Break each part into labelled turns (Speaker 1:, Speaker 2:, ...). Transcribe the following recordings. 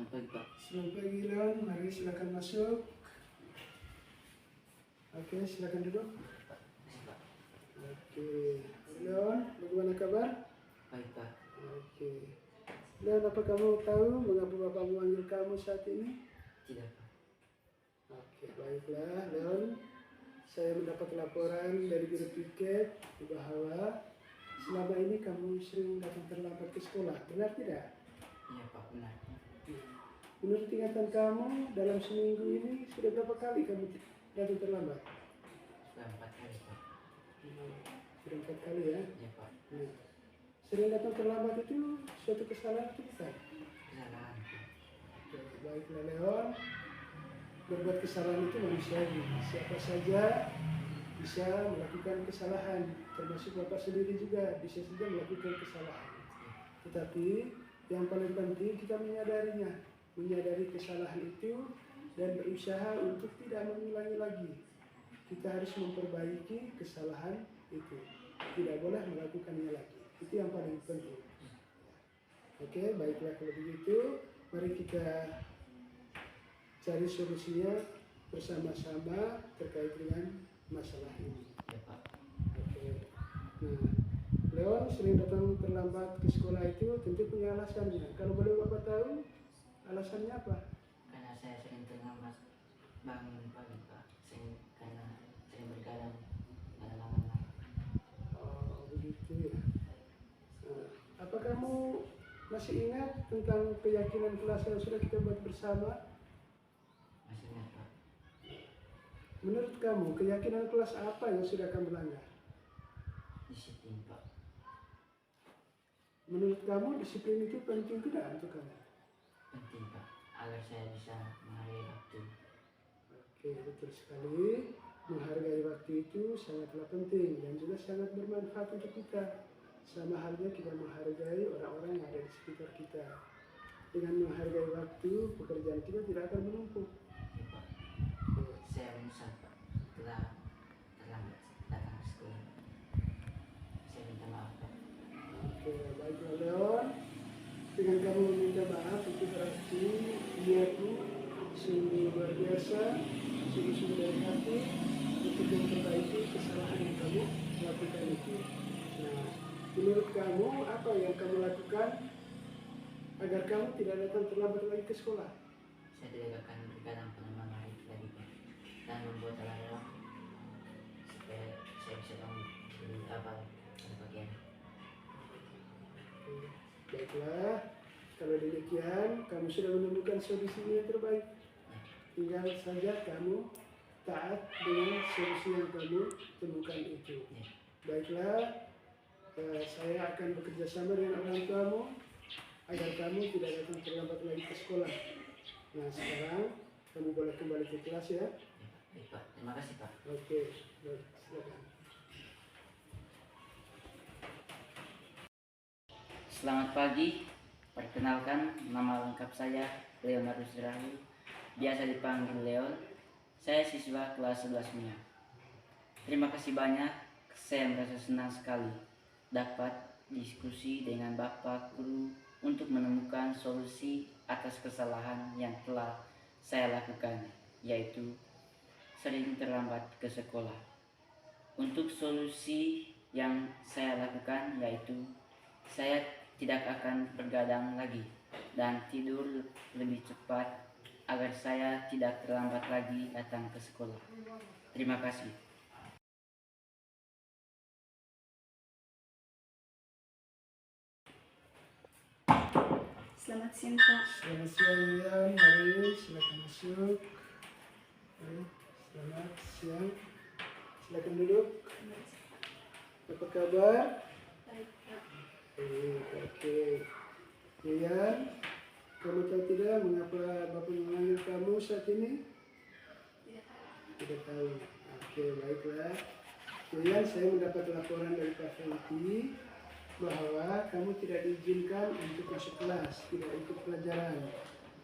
Speaker 1: Selamat pagi, Pak.
Speaker 2: Selamat pagi, Leon. Mari silakan masuk. Oke, silakan duduk. Oke, Leon, bagaimana kabar?
Speaker 1: Baik, Pak.
Speaker 2: Oke, Leon, apa kamu tahu mengapa Bapak memanggil kamu saat ini?
Speaker 1: Tidak, Pak.
Speaker 2: Oke, baiklah, Leon. Saya mendapat laporan dari guru piket bahwa selama ini kamu sering datang terlambat ke sekolah. Benar tidak?
Speaker 1: Iya, Pak, benar.
Speaker 2: Menurut ingatan kamu, dalam seminggu ini sudah berapa kali kamu datang terlambat?
Speaker 1: Sudah 4 kali, Pak.
Speaker 2: Sudah 4 kali ya?
Speaker 1: Iya, Pak.
Speaker 2: Nah, sering datang terlambat itu suatu kesalahan atau bukan?
Speaker 1: Kesalahan, Pak.
Speaker 2: Oke, baiklah Leon. Berbuat kesalahan itu manusiawi. Siapa saja bisa melakukan kesalahan, termasuk Bapak sendiri juga bisa saja melakukan kesalahan. Tetapi yang paling penting kita menyadari kesalahan itu dan berusaha untuk tidak mengulangi lagi. Kita harus memperbaiki kesalahan itu, tidak boleh melakukannya lagi. Itu yang paling penting. Oke, baiklah kalau begitu, mari kita cari solusinya bersama-sama terkait dengan masalah ini.
Speaker 1: Iya, Pak.
Speaker 2: Oke. Nah, Leon sering datang terlambat ke sekolah itu tentu punya alasannya. Kalau boleh Bapak tahu alasannya apa?
Speaker 1: Karena saya sering terlambat bangun pagi, Pak. Karena sering bergadang malam-malam.
Speaker 2: Oh, begitu ya. Nah, apa kamu masih ingat tentang keyakinan kelas yang sudah kita buat bersama?
Speaker 1: Masih ingat, Pak?
Speaker 2: Menurut kamu, keyakinan kelas apa yang sudah kamu langgar?
Speaker 1: Disiplin, Pak.
Speaker 2: Menurut kamu, disiplin itu penting tidak untuk kamu?
Speaker 1: Penting, Pak. Agar saya bisa menghargai waktu.
Speaker 2: Oke, betul sekali. Menghargai waktu itu sangatlah penting dan juga sangat bermanfaat untuk kita. Sama halnya kita menghargai orang-orang yang ada di sekitar kita. Dengan menghargai waktu, pekerjaan kita tidak akan menumpuk.
Speaker 1: Iya, Pak. Saya menyesal, Pak. Telah terlambat datang ke sekolah. Saya minta maaf, Pak.
Speaker 2: Oke, baiklah Leon. Dengan kamu meminta maaf itu berarti niatmu sungguh luar biasa, sungguh-sungguh dari hati untuk memperbaiki kesalahan yang kamu lakukan itu. Nah, menurut kamu apa yang kamu lakukan agar kamu tidak datang terlambat lagi ke sekolah?
Speaker 1: Saya tidak akan bergadang pada malam hari lagi, Pak. Dan membuat alarm supaya saya bisa bangun lebih awal pada pagi hari.
Speaker 2: Baiklah, kalau demikian kamu sudah menemukan solusi yang terbaik. Tinggal saja kamu taat dengan solusi yang kamu temukan itu. Baiklah, saya akan bekerja sama dengan orang tuamu agar kamu tidak datang terlambat lagi ke sekolah. Nah, sekarang kamu boleh kembali ke kelas ya.
Speaker 1: Baik, Pak. Terima kasih, Pak.
Speaker 2: Oke, baik, silakan.
Speaker 1: Selamat pagi. Perkenalkan, nama lengkap saya Leonardus Rahul, biasa dipanggil Leon. Saya siswa kelas 11 MIA. Terima kasih banyak. Saya merasa senang sekali dapat diskusi dengan Bapak Guru untuk menemukan solusi atas kesalahan yang telah saya lakukan, yaitu sering terlambat ke sekolah. Untuk solusi yang saya lakukan yaitu saya tidak akan bergadang lagi dan tidur lebih cepat agar saya tidak terlambat lagi datang ke sekolah. Terima kasih.
Speaker 3: Selamat siang, Pak.
Speaker 2: Selamat siang Leon, mari silakan masuk. Selamat siang, silakan duduk. Apa kabar?
Speaker 3: Baik, Pak.
Speaker 2: Oke. Rian, kamu tahu tidak mengapa Bapak memanggil kamu saat ini?
Speaker 3: Tidak, Pak.
Speaker 2: Tidak tahu. Oke, baiklah. Rian, saya mendapat laporan dari Pak Fenty bahwa kamu tidak diizinkan untuk masuk kelas, tidak ikut pelajaran,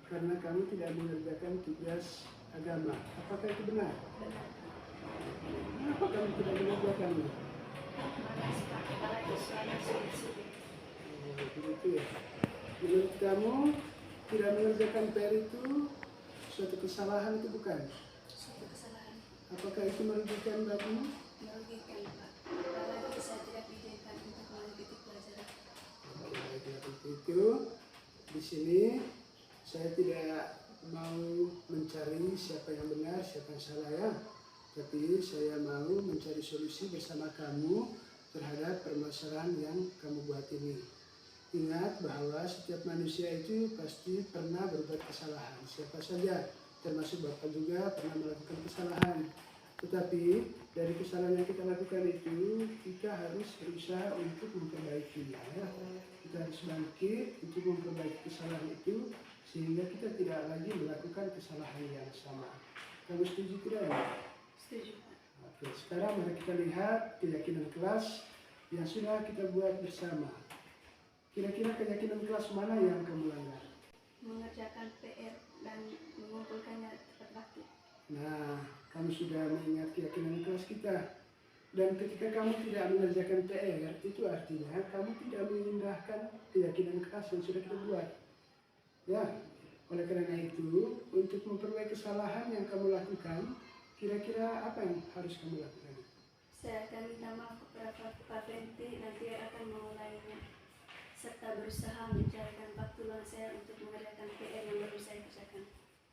Speaker 2: karena kamu tidak mengerjakan tugas agama. Apakah itu benar?
Speaker 3: Benar.
Speaker 2: Kenapa kamu tidak mengerjakannya?
Speaker 3: Malas, Pak. Kepala itu selalu sulit-sulit.
Speaker 2: Begitu ya. Menurut kamu Tidak mengerjakan PR itu suatu kesalahan itu bukan?
Speaker 3: Suatu kesalahan.
Speaker 2: Apakah itu merugikan bagimu?
Speaker 3: Merugikan, Pak. Apalagi saya tidak diizinkan untuk mengikuti pelajaran.
Speaker 2: Oke, baiklah begitu. Di sini saya tidak mau mencari siapa yang benar, siapa yang salah ya. Tapi saya mau mencari solusi bersama kamu terhadap permasalahan yang kamu buat ini. Ingat bahwa setiap manusia itu pasti pernah berbuat kesalahan. Siapa saja, termasuk Bapak juga pernah melakukan kesalahan. Tetapi dari kesalahan yang kita lakukan itu, kita harus berusaha untuk memperbaikinya. Ya. Kita harus bangkit untuk memperbaiki kesalahan itu, sehingga kita tidak lagi melakukan kesalahan yang sama. Kamu setuju tidak ya?
Speaker 3: Setuju, Pak.
Speaker 2: Oke, sekarang mari kita lihat keyakinan kelas yang sudah kita buat bersama. Kira-kira keyakinan kelas mana yang kamu langgar?
Speaker 3: Mengerjakan PR dan mengumpulkannya tepat waktu.
Speaker 2: Nah, kamu sudah mengingat keyakinan kelas kita. Dan ketika kamu tidak mengerjakan PR, itu artinya kamu tidak mengindahkan keyakinan kelas yang sudah kita buat. Ya, oleh karena itu, untuk memperbaiki kesalahan yang kamu lakukan, kira-kira apa yang harus kamu lakukan?
Speaker 3: Saya akan minta maaf kepada Pak Fenty, nanti akan mengulanginya, serta berusaha mencarikan waktu luang saya untuk mengerjakan PR yang baru saya kerjakan.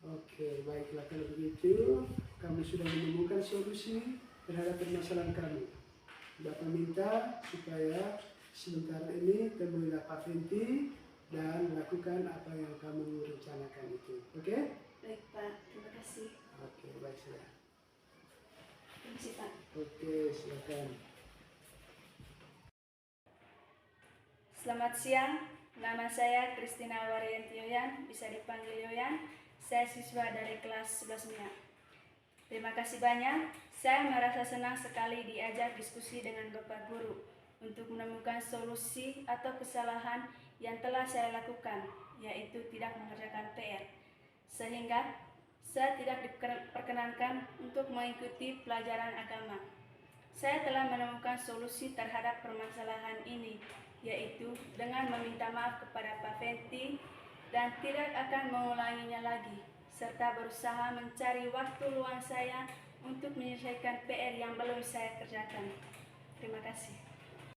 Speaker 2: Oke, baiklah kalau begitu, kamu sudah menemukan solusi terhadap permasalahan kamu. Bapak minta supaya sebentar ini temuilah Pak Fenty dan lakukan apa yang kamu rencanakan itu. Oke?
Speaker 3: Baik, Pak. Terima kasih.
Speaker 2: Oke, baik sudah.
Speaker 3: Terima kasih, Pak.
Speaker 2: Oke, silakan.
Speaker 3: Selamat siang, nama saya Kristina Warianti Yoyan, bisa dipanggil Yoyan. Saya siswa dari kelas 11 MIA. Terima kasih banyak, saya merasa senang sekali diajak diskusi dengan Bapak Guru untuk menemukan solusi atau kesalahan yang telah saya lakukan, yaitu tidak mengerjakan PR. Sehingga saya tidak diperkenankan untuk mengikuti pelajaran agama. Saya telah menemukan solusi terhadap permasalahan ini, yaitu dengan meminta maaf kepada Pak Fenty dan tidak akan mengulanginya lagi, serta berusaha mencari waktu luang saya untuk menyelesaikan PR yang belum saya kerjakan. Terima kasih.